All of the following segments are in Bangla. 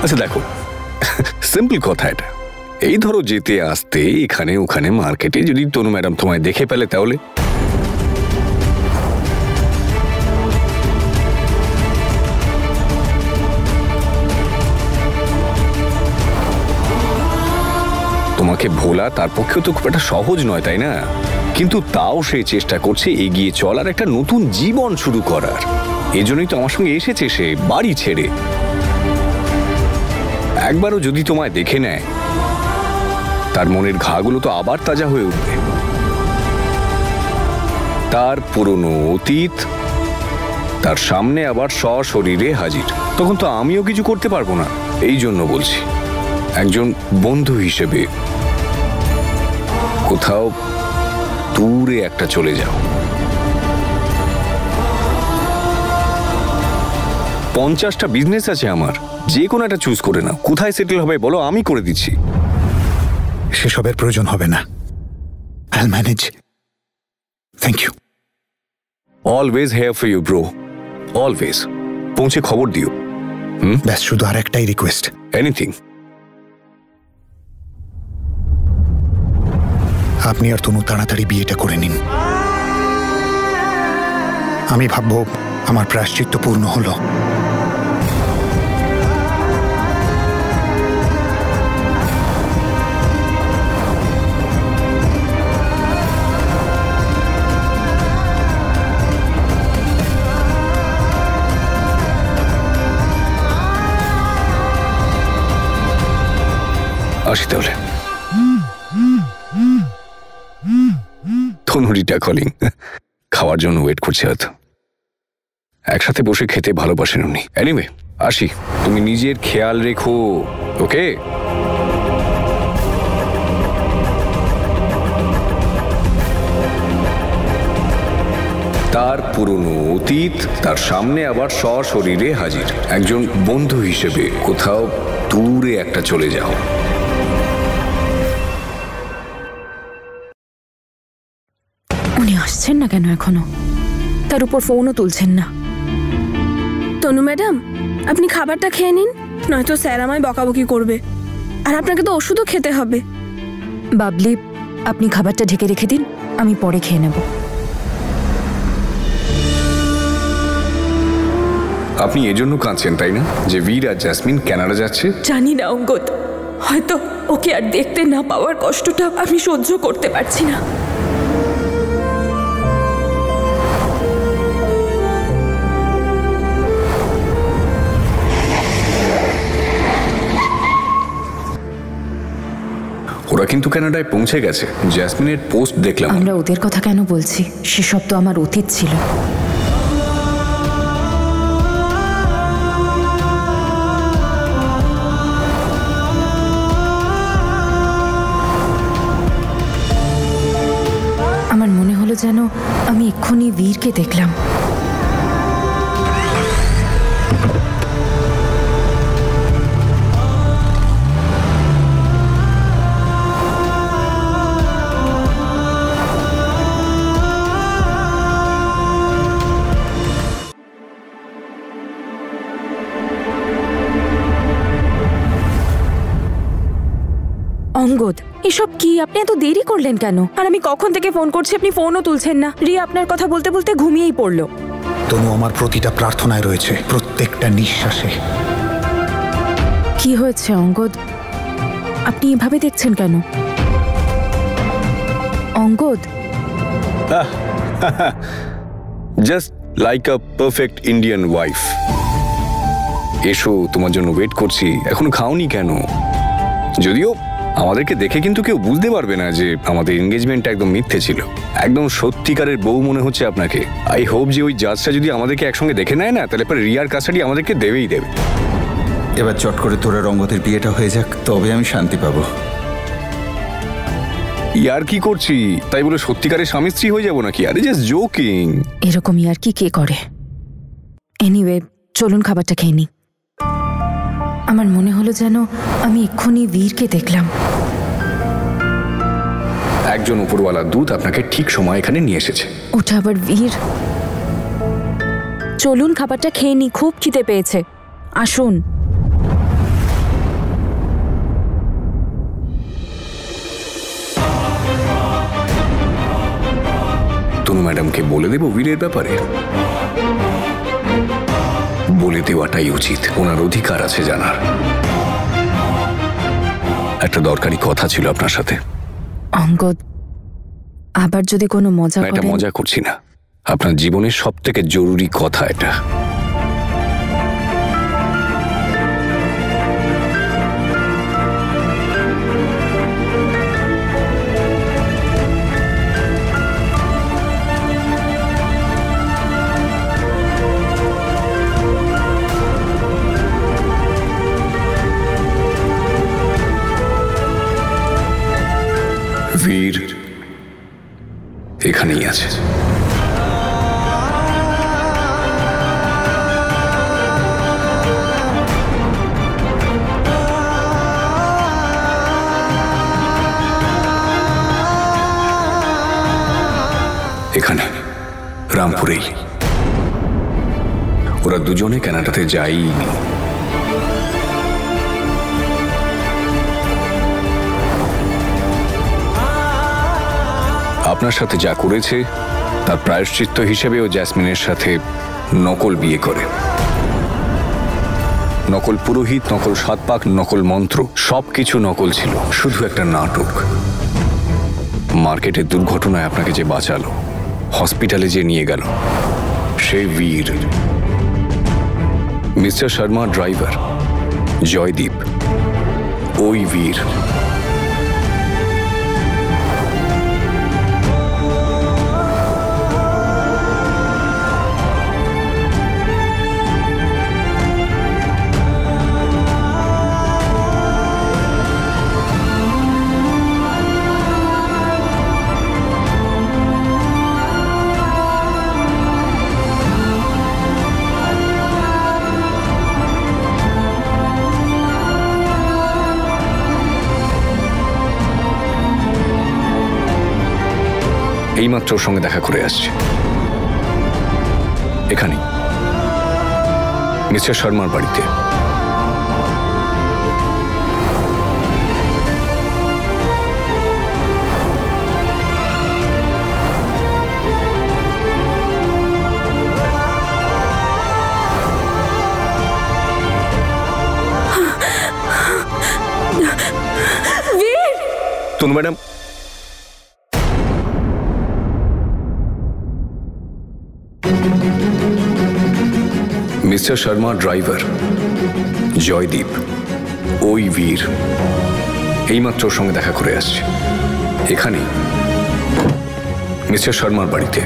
আচ্ছা দেখো, সিম্পল কথা এটা। এই ধরো যেতে আসতে এখানে ওখানে মার্কেটে যদি তনু ম্যাডাম তোমায় দেখে পেলে তাহলে? তোমাকে ভোলা তার পক্ষেও তো খুব একটা সহজ নয়, তাই না? কিন্তু তাও সে চেষ্টা করছে এগিয়ে চলার, একটা নতুন জীবন শুরু করার। এজন্যই তো আমার সঙ্গে এসেছে সে বাড়ি ছেড়ে। একবারও যদি তোমায় দেখে নেয় তার মনের ঘাগুলো তো আবার তাজা হয়ে উঠবে। তার পুরনো অতীত তার সামনে আবার সশরীরে হাজির। তখন তো আমিও কিছু করতে পারবো না। এই জন্য বলছি, একজন বন্ধু হিসেবে কোথাও দূরে একটা চলে যাও। 50টা বিজনেস আছে আমার, যে কোনো একটা চুজ করে নাও। কোথায় সেটেল হবে বলো, আমি করে দিচ্ছি। সেসবের প্রয়োজন হবে না, I'll manage. Thank you. Always here for you, bro. Always. পৌঁছে খবর দিও। ব্যাস, শুধু আর একটাই রিকোয়েস্ট। এনিথিং। আপনি আর তনু তাড়াতাড়ি বিয়েটা করে নিন। আমি ভাববো আমার প্রায়শ্চিত্ত পূর্ণ হলো। আসি তাহলে। তনুরিটা কলিং, খাওয়ার জন্য ওয়েট করছে হয়তো। একসাথে বসে খেতে ভালোবাসেন উনি। এনিওয়ে, আসি। তুমি নিজের খেয়াল রেখো, ওকে? তার পুরনো অতীত তার সামনে আবার সশরীরে হাজির। একজন বন্ধু হিসেবে কোথাও দূরে একটা চলে যাও। উনি আসছেন না কেন এখনো? তার উপর ফোনও তুলছেন না। তনু ম্যাডাম, আপনি খাবারটা খেয়ে নিন, নয়তো স্যার আমায় বকাবকি করবে। আর আপনাকে তো ওষুধও খেতে হবে। বাবলি, আপনি খাবারটা ঢেকে রেখে দিন, আমি পরে খেয়ে নেব। আপনি এজন্য কাঁদছেন তাই না, যে বীর আর জ্যাসমিন কানাডা যাচ্ছে? জানি না অঙ্গদ, হয়তো ওকে আর দেখতে না পাওয়ার কষ্টটা আমি সহ্য করতে পারছি না। ওরা কিন্তু কানাডায় পৌঁছে গেছে। জ্যাসমিনের পোস্ট দেখলাম। আমরা ওদের কথা কেন বলছি? সেসব তো আমার অতীত ছিল। আমার মনে হলো যেন আমি এক্ষুনি বীরকে দেখলাম। অঙ্গদ, এসব কি? আপনি এত দেরি করলেন কেন? আর আমি কখন থেকে ফোন করছি, আপনি ফোনও তুলছেন না। রিয়া আপনার কথা বলতে বলতে ঘুমিয়েই পড়লো। তনু আমার প্রতিটা প্রার্থনায় রয়েছে, প্রত্যেকটা নিঃশ্বাসে। কি হয়েছে অঙ্গদ? আপনি এভাবে দেখছেন কেন? অঙ্গদ, জাস্ট লাইক আ পারফেক্ট ইন্ডিয়ান ওয়াইফ। এসো, তোমার জন্য ওয়েট করছি। এখনো খাওনি কেন? যদিও আমাদেরকে দেখে কিন্তু কেউ বুঝতে পারবে না যে আমাদের এনগেজমেন্টটা একদম মিথ্যে ছিল। একদম সত্যিকারের বউ মনে হচ্ছে আপনাকে। আই হোপ যে ওই জাজটা যদি আমাদেরকে একসঙ্গে দেখে নেয় না, তাহলে পরে রিয়ার কাস্টাডি আমাদেরকে দেবেই দেবে। এবার চট করে তোরা রঙ্গতের বিয়েটা হয়ে যাক, তবে আমি শান্তি পাবো। ইয়ার কি করছি তাই বলে সত্যিকারের স্বামী স্ত্রী হয়ে যাবো নাকি? আরে জাস্ট জোকিং। এরকম ইয়ার কি কে করে? এনিওয়ে, চলুন খাবারটা খেয়ে নিই। আমার মনে হলো যেন আমি এক্ষুনি বীরকে দেখলাম। একজন উপরওয়ালা দূত আপনাকে ঠিক সময় এখানে নিয়ে এসেছে। ওটা আবার বীর? চলুন খাবারটা খেয়ে নিই, খুব খিদে পেয়েছে। আসুন। তনু ম্যাডামকে বলে দেব বীরের ব্যাপারে? বলে দেওয়াটাই উচিত, ওনার অধিকার আছে জানার। একটা দরকারি কথা ছিল আপনার সাথে। অঙ্গদ, আবার যদি কোনো মজা এটা করেন। মজা করছি না, আপনার জীবনের সব থেকে জরুরি কথা এটা। বীর এখানেই আছে। এখানে রামপুরেই। ওরা দুজনে কানাডাতে যায়নি। আপনার সাথে যা করেছে তার প্রায়শ্চিত্ত হিসেবে ও জ্যাসমিনের সাথে নকল বিয়ে করে। নকল পুরোহিত, নকল সাতপাক, নকল মন্ত্র, সবকিছু নকল ছিল, শুধু একটা নাটক। মার্কেটের দুর্ঘটনায় আপনাকে যে বাঁচালো, হসপিটালে যে নিয়ে গেল, সেই বীর। মিস্টার শর্মা ড্রাইভার, জয়দীপ, ওই বীর। এইমাত্র ওর সঙ্গে দেখা করে আসছে, এখানে মিস্টার শর্মার বাড়িতে। Tanu madam, mister Sharma driver, Joydeep, ওই বীর। এইমাত্র ওর সঙ্গে দেখা করে আসছে, এখানে মিস্টার শর্মার বাড়িতে।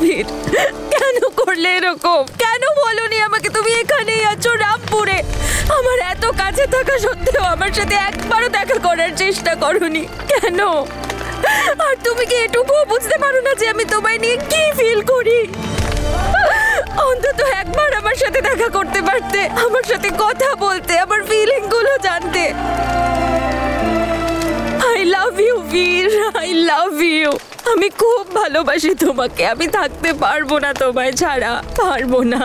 বীর, কেন করলে এরকম? কেন বলনি আমাকে তুমি এখানেই আছো রামপুরে? আমার এত কাছে থাকা সত্ত্বেও আমার সাথে একবারও দেখা করার চেষ্টা করোনি কেন? আর তুমি কি এটুকুও বুঝতে পারো না যে আমি তোমায় নিয়ে কি ফিল করি? অন্তত একবার আমার সাথে দেখা করতে পারতে, আমার সাথে কথা বলতে, আমার ফিলিং গুলো জানতে। আই লাভ ইউ বীর, আই লাভ ইউ। আমি খুব ভালোবাসি তোমাকে, আমি থাকতে পারবো না তোমায় ছাড়া, পারবো না।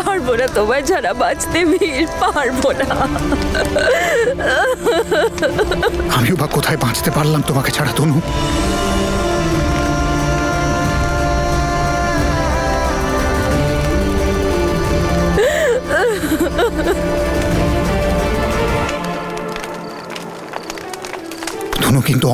পারবো না তোমায় ছাড়া বাঁচতে বীর, পারবো না। আমিও বা কোথায় বাঁচতে পারলাম তোমাকে ছাড়া তনু? কিন্তু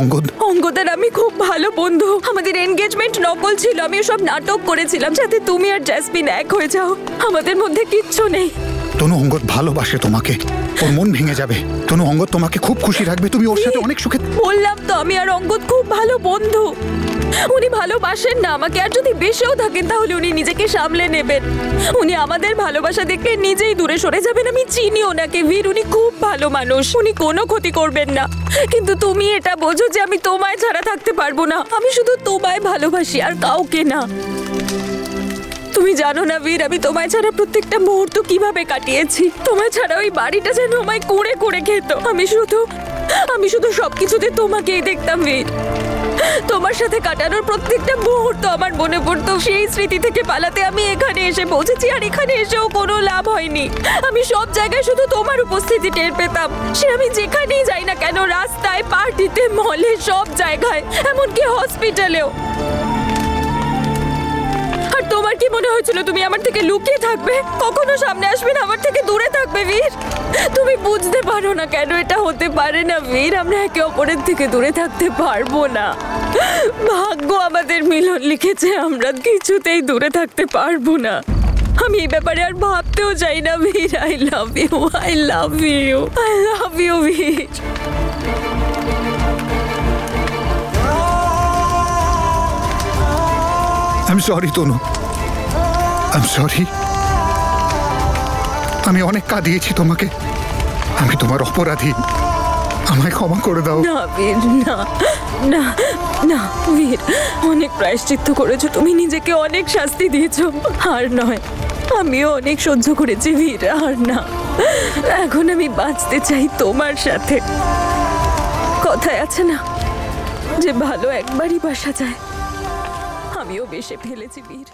অঙ্গদের আমি খুব ভালো বন্ধু। আমাদের এনগেজমেন্ট নকল ছিল, আমি সব নাটক করেছিলাম যাতে তুমি আর জেসমিন এক হয়ে যাও। আমাদের মধ্যে কিচ্ছু নেই। তনু, অঙ্গদ ভালোবাসে তোমাকে, ওর মন ভেঙে যাবে। তনু, অঙ্গদ তোমাকে খুব খুশি রাখবে, তুমি ওর সাথে অনেক সুখে। বললাম তো আমি আর অঙ্গদ খুব ভালো বন্ধু। উনি ভালোবাসেন না আমাকে, আর যদি বেশেও থাকেন তাহলে উনি নিজেকে সামলে নেবেন। উনি আমাদের ভালোবাসা দেখলে নিজেই দূরে সরে যাবেন। আমি চিনি ওনাকে বীর, উনি খুব ভালো মানুষ, উনি কোনো ক্ষতি করবেন না। কিন্তু তুমি এটা বোঝো যে আমি তোমায় ছাড়া থাকতে পারবো না। আমি শুধু তোমায় ভালোবাসি আর কাউকে না। তুমি জানো না বীর, আমি তোমায় ছাড়া প্রত্যেকটা মুহূর্ত কিভাবে কাটিয়েছি। তোমায় ছাড়া ওই বাড়িটা যেন আমায় কুড়ে কুড়ে খেত। আমি শুধু সবকিছুতে তোমাকেই দেখতাম বীর। তোমার সাথে কাটানোর প্রত্যেকটা মুহূর্ত আমার মনে পড়তো। সেই স্মৃতি থেকে পালাতে আমি এখানে এসে পৌঁছেছি, আর এখানে এসেও কোনো লাভ হয়নি। আমি সব জায়গায় শুধু তোমার উপস্থিতি টের পেতাম। সে আমি যেখানেই যাই না কেন, রাস্তায়, পার্টিতে, মলে, সব জায়গায়, এমনকি হসপিটালেও। আর তোমার কি মনে হয়েছিল তুমি আমার থেকে লুকিয়ে থাকবে, কখনো সামনে আসবে না, আমার থেকে দূরে থাকবে বীর? তুমি বুঝতে পারো না কেন এটা হতে পারে না বীর। আমরা একে অপরের থেকে দূরে থাকতে পারবো না। ভাগ্য আমাদের মিলন লিখেছে, আমরা কিছুতেই দূরে থাকতে পারবো না। আমি এই ব্যাপারে আর ভাবতেও চাই না Veer. I love you, I love you, I love you Veer. I'm sorry, Tanu, I'm sorry. আমি অনেক কাঁদিয়েছি তোমাকে, আমি তোমার অপরাধী, আমায় ক্ষমা করে দাও। না বীর, না না না বীর, অনেক প্রায়শ্চিত্ত করেছো তুমি, নিজেকে অনেক শাস্তি দিয়েছো। আর নয়, আমিও অনেক সহ্য করেছি বীর, আর না। এখন আমি বাঁচতে চাই তোমার সাথে। কথায় আছে না যে ভালো একবারই বাসা যায়, আমিও বেশে ফেলেছি বীর।